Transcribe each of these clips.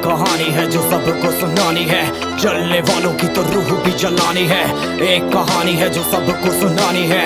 कहानी है जो सबको सुनानी है, जलने वालों की तो रूह भी जलानी है। एक कहानी है जो सबको सुनानी है,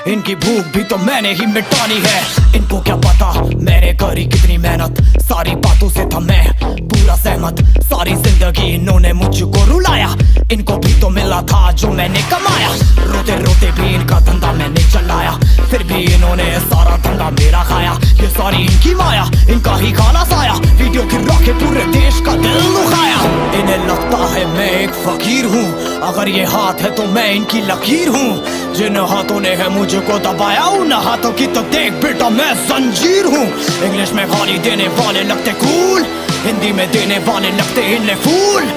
इनकी भूख भी तो मैंने ही मिटानी है। इनको क्या पता मैंने करी कितनी मेहनत, सारी बातों से था मैं पूरा सहमत। सारी जिंदगी इन्होंने मुझको रुलाया, इनको भी तो मिला था जो मैंने कमाया। रोते रोते भी इनका धंधा मैंने चलाया, फिर भी इन्होंने सारा धंधा मेरा खाया। ये सारी इनकी माया, इनका ही खाना साया, वीडियो गिरा के पूरे देश का दिल दुखाया। इन्हें लगता है मैं एक फकीर हूँ, अगर ये हाथ है तो मैं इनकी लकीर हूँ। जिन हाथों ने है मुझको दबाया, उन हाथों की तो देख बेटा मैं जंजीर हूँ। इंग्लिश में गाली देने वाले लगते कूल, हिंदी में देने वाले लगते इन्हें फूल।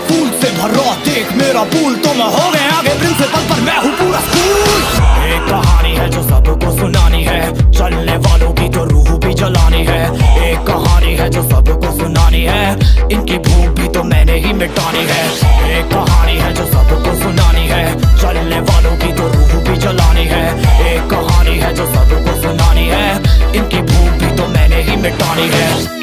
फूल से भरा देख मेरा पूल, तो मैं हो गया आगे प्रिंसिपल पर मैं हूँ पूरा स्कूल। एक कहानी है जो सबको सुनानी है, चलने वालों की तो रूह भी जलानी है। एक कहानी है जो सबको सुनानी है, इनकी भूख भी तो मैंने ही मिटानी है। एक कहानी है जो सबको सुनानी है, चलने वालों की तो रूह भी जलानी है। एक कहानी है जो सबको सुनानी है, इनकी भूख भी तो मैंने ही मिटानी है।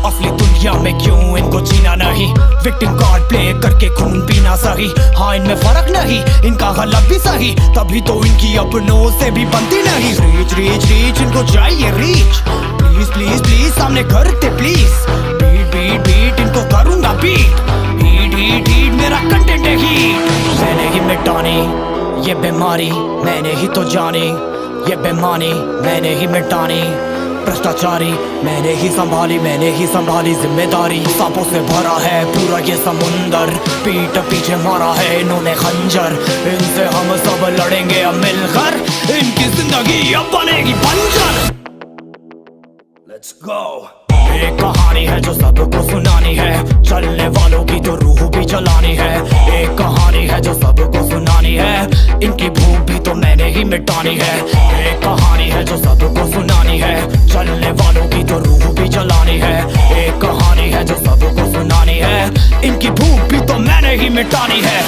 असली दुनिया में क्यों इनको जीना नहीं, विक्टिम कार्ड प्ले करके खून पीना सही। हाँ इनमें फर्क नहीं, इनका गलत भी सही, तभी तो इनकी अपनों से भी बनती नहीं। रीच रीच रीच इनको चाहिए रीच, प्लीज प्लीज प्लीज सामने करते प्लीज। बीट बीट बीट इनको करूंगा बीट, हीट हीट हीट मेरा कंटेंट है हीट। मैंने ही मिटानी ये बीमारी, मैंने ही तो जानी ये बेमानी, मैंने ही मिटानी भ्रष्टाचारी। मैंने ही संभाली जिम्मेदारी। सांपों से भरा है पूरा ये समुंदर, पीठ पीछे मारा है इन्होंने खंजर। इनसे हम सब लड़ेंगे अब मिलकर, इनकी जिंदगी अब बनेगी बंजर। Let's go। एक कहानी है जो सबको सुनानी है, चलने वालों की तो रूह भी जलानी है। एक कहानी है जो सबको सुनानी है, इनकी भूख भी तो मैंने ही मिटानी है। एक कहानी है जो सबको सुनानी है, चलने वालों की तो रूह भी जलानी है। एक कहानी है जो सबको सुनानी है, इनकी भूख भी तो मैंने ही मिटानी है।